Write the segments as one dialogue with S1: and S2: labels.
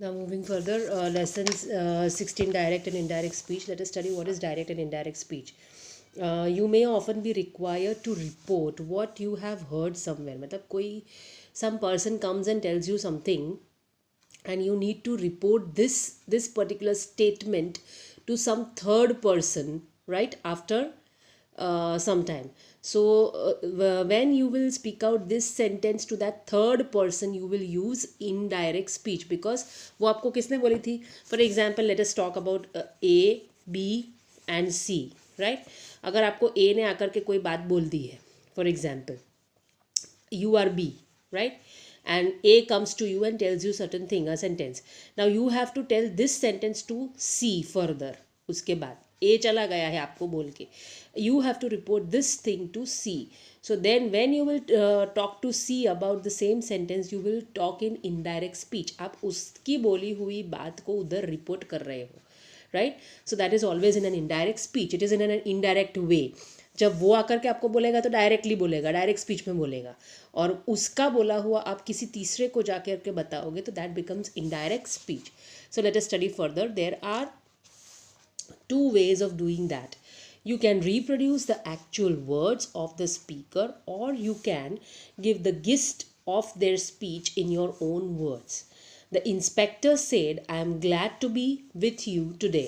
S1: Now moving further, lessons 16, direct and indirect speech. Let us study what is direct and indirect speech. You may often be required to report what you have heard somewhere. मतलब कोई some person comes and tells you something, and you need to report this particular statement to some third person, right, after some time. So when you will speak out this sentence to that third person, you will use indirect speech, because वो आपको किसने बोली थी. For example, let us talk about A, B and C, right. अगर आपको A ने आकर के कोई बात बोल दी है, for example you are B, right, and A comes to you and tells you certain thing, a sentence. Now you have to tell this sentence to C further. उसके बाद A चला गया है आपको बोल के, you have to report this thing to C. So then when you will talk to C about the same sentence, you will talk in indirect speech. आप उसकी बोली हुई बात को उधर रिपोर्ट कर रहे हो, right. So that is always in an indirect speech. It is in an indirect way. जब वो आकर के आपको बोलेगा तो डायरेक्टली बोलेगा, डायरेक्ट स्पीच में बोलेगा, और उसका बोला हुआ आप किसी तीसरे को जाकर के बताओगे तो that becomes indirect speech. So let us study further. There are two ways of doing that. You can reproduce the actual words of the speaker, or you can give the gist of their speech in your own words. The inspector said, I am glad to be with you today.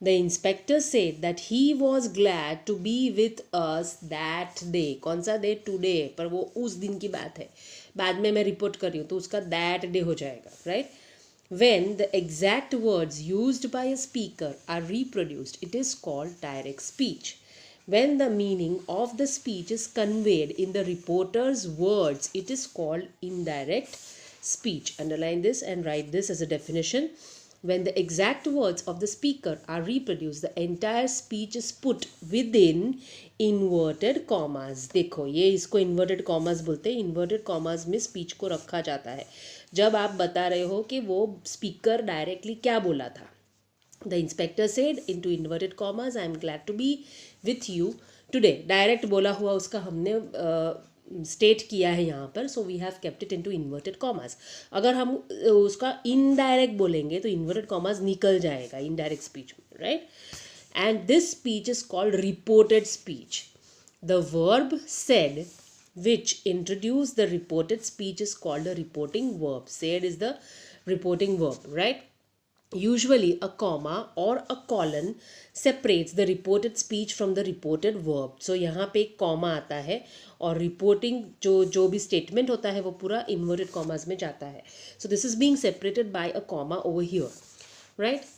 S1: The inspector said that he was glad to be with us that day. कौन सा day? Today. पर वो उस दिन की बात है, बाद में मैं रिपोर्ट कर रही हूँ तो उसका that day हो जाएगा, right. When the exact words used by a speaker are reproduced, it is called direct speech. When the meaning of the speech is conveyed in the reporter's words, it is called indirect speech. Underline this and write this as a definition. When the exact words of the speaker are reproduced, the entire speech is put within inverted commas. देखो ये इसको inverted commas बोलते हैं. inverted commas में speech को रखा जाता है जब आप बता रहे हो कि वो speaker directly क्या बोला था. The inspector said into inverted commas, I am glad to be with you today. Direct बोला हुआ उसका हमने स्टेट किया है यहाँ पर, so we have kept it into inverted commas. अगर हम उसका इनडायरेक्ट बोलेंगे तो इन्वर्टेड कॉमर्स निकल जाएगा इनडायरेक्ट स्पीच में, right. And this speech is called reported speech. The verb said which introduce the reported speech is called a reporting verb. Said is the reporting verb, right. Usually a comma or a colon separates the reported speech from the reported verb. So यहाँ पे एक comma आता है और reporting जो भी statement होता है वो पूरा inverted commas में जाता है. So this is being separated by a comma over here, right.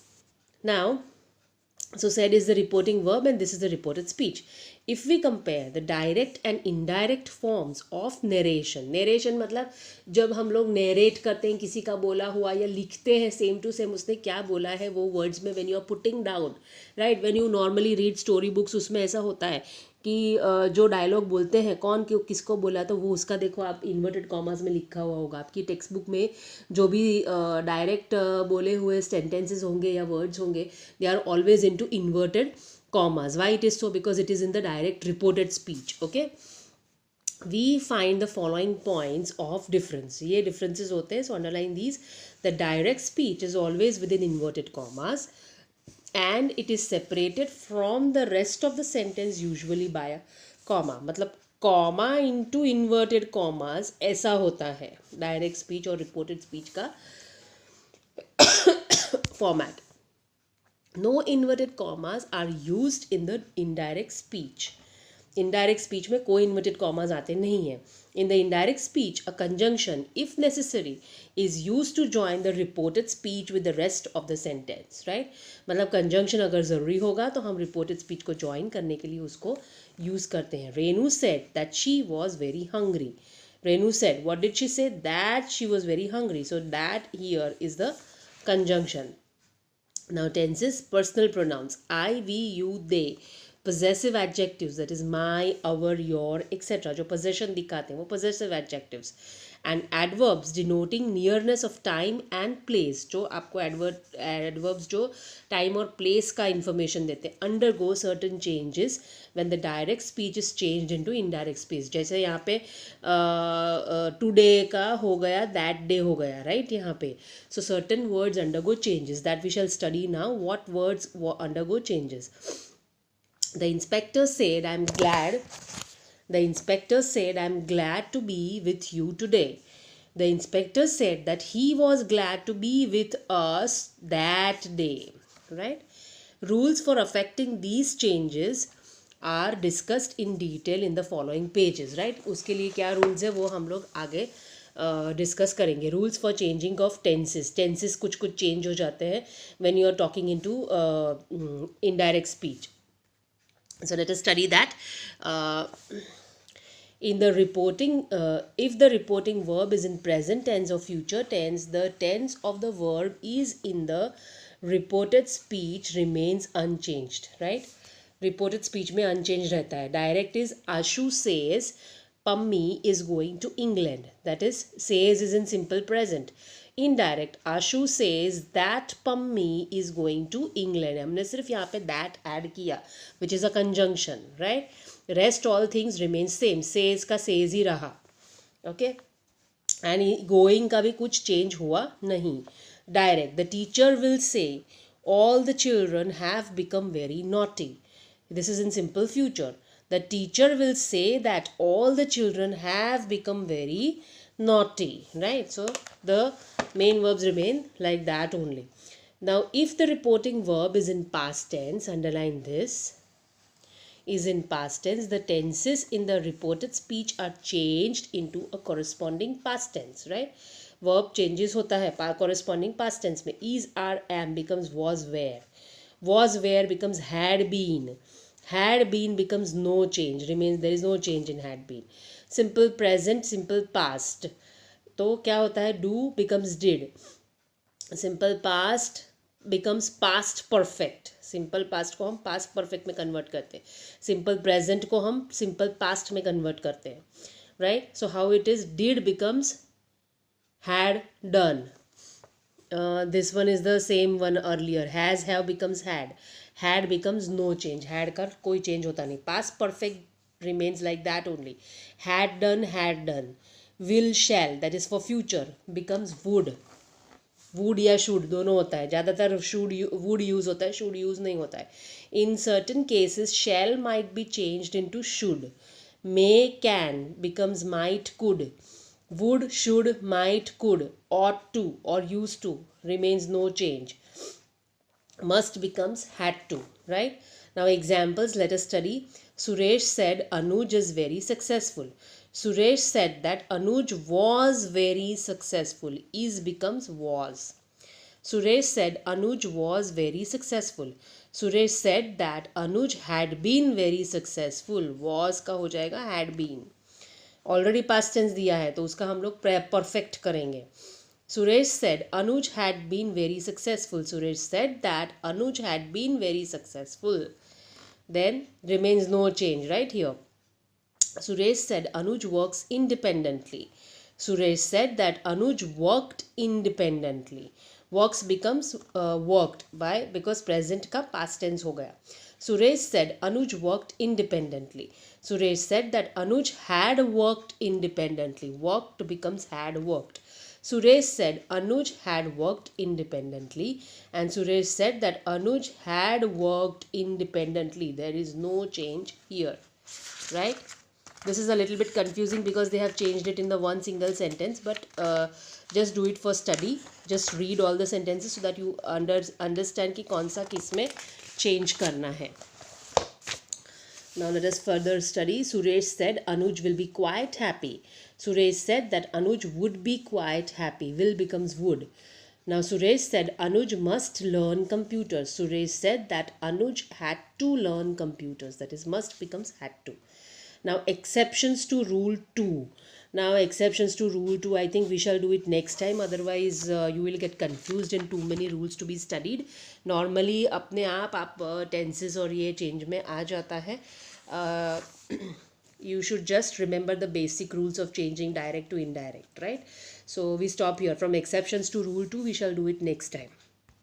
S1: Now, so said is the reporting verb and this is the reported speech. If we compare the direct and indirect forms of narration, narration मतलब जब हम लोग narrate करते हैं किसी का बोला हुआ या लिखते हैं सेम टू सेम उसने क्या बोला है वो वर्ड्स में, when you are putting down, right, when you normally read story books, उसमें ऐसा होता है कि जो डायलॉग बोलते हैं कौन क्यों किसको बोला तो वो उसका देखो आप इन्वर्टेड कॉमर्स में लिखा हुआ होगा. आपकी टेक्स्ट बुक में जो भी डायरेक्ट बोले हुए सेंटेंसेस होंगे या वर्ड्स होंगे, they are always into inverted commas. Why it is so? Because it is in the direct reported speech. Okay, we find the following points of difference. ये differences होते हैं, so underline these. The direct speech is always within inverted commas and it is separated from the rest of the sentence usually by a comma. मतलब comma into inverted commas ऐसा होता है direct speech और reported speech का format. No inverted commas are used in the indirect speech. Indirect speech में कोई inverted commas आते नहीं हैं. In the indirect speech, a conjunction, if necessary, is used to join the reported speech with the rest of the sentence, right? मतलब conjunction अगर ज़रूरी होगा तो हम reported speech को join करने के लिए उसको use करते हैं. Renu said that she was very hungry. Renu said, what did she say? That she was very hungry. So that here is the conjunction. Now tenses, personal pronouns I, we, you, they. Possessive adjectives, that is my, our, your, etc. जो possession दिखाते हैं वो possessive adjectives. And adverbs denoting nearness of time and place, जो आपको adverbs जो time और place का information देते हैं, undergo certain changes when the direct speech is changed into indirect speech. जैसे यहाँ पे टुडे का हो गया दैट डे हो गया, राइट? यहाँ पे so certain words undergo changes that we shall study now. What words undergo changes? The inspector said, I'm glad. The inspector said, I'm glad to be with you today. The inspector said that he was glad to be with us that day. Right? Rules for affecting these changes are discussed in detail in the following pages. Right? उसके लिए क्या rules है वो हम लोग आगे discuss करेंगे. Rules for changing of tenses. Tenses कुछ कुछ चेंज हो जाते हैं when you are talking into indirect speech. So let us study that. In the reporting, if the reporting verb is in present tense or future tense, the tense of the verb is in the reported speech remains unchanged, right? Reported speech में unchanged रहता है. Direct is Ashu says Pammi is going to England. That is, says is in simple present. Indirect, Ashu says that Pammi is going to England. हमने सिर्फ यहाँ पे that add किया, which is a conjunction, right? Rest all things remain same. Says का says ही रहा, okay? And going का भी कुछ change हुआ नहीं. Direct, the teacher will say all the children have become very naughty. This is in simple future. The teacher will say that all the children have become very naughty, right? So the main verbs remain like that only. Now if the reporting verb is in past tense, underline this, is in past tense, the tenses in the reported speech are changed into a corresponding past tense, right? Verb changes hota hai corresponding past tense mein. Is, are, am becomes was, were becomes had been becomes no change, remains, there is no change in had been. Simple present, simple past, तो क्या होता है? Do becomes did. Simple past becomes past perfect. Simple past को हम past perfect में convert करते हैं. Simple present को हम सिंपल पास्ट में कन्वर्ट करते हैं, right? So how it is? Did becomes had done. This one is the same one earlier. Has have becomes had becomes no change. Had का कोई चेंज होता नहीं. Past perfect remains like that only. Had done. Will, shall, that is for future, becomes would या should दोनों होता है. ज़्यादातर would use होता है, should use नहीं होता है. In certain cases shall might be changed into should. May, can becomes might, could. Would, should, might, could. Ought to or used to remains no change. Must becomes had to, right? Now examples, let us study. Suresh said Anuj is very successful. Suresh said that Anuj was very successful. Is becomes was. Suresh said Anuj was very successful. Suresh said that Anuj had been very successful. Was का हो जाएगा had been. Already past tense दिया है तो उसका हम लोग perfect करेंगे. Suresh said Anuj had been very successful. Suresh said that Anuj had been very successful. Then remains no change right here. Suresh said Anuj works independently. Suresh said that Anuj worked independently. Works becomes worked by, because present का past tense हो गया. Suresh said Anuj worked independently. Suresh said that Anuj had worked independently. Worked becomes had worked. Suresh said Anuj had worked independently, and Suresh said that Anuj had worked independently. There is no change here, right? This is a little bit confusing because they have changed it in the one single sentence, but just do it for study. Just read all the sentences so that you understand कि कौन सा किस में change करना है. Now let us further study. Suresh said Anuj will be quite happy. Suresh said that Anuj would be quite happy. Will becomes would. Now Suresh said Anuj must learn computers. Suresh said that Anuj had to learn computers. That is, must becomes had to. Now exceptions to rule 2. Now exceptions to rule 2, I think we shall do it next time. Otherwise you will get confused and too many rules to be studied. Normally अपने आप tenses और ये change में आ जाता है. You should just remember the basic rules of changing direct to indirect, right? So we stop here. From exceptions to rule 2, we shall do it next time.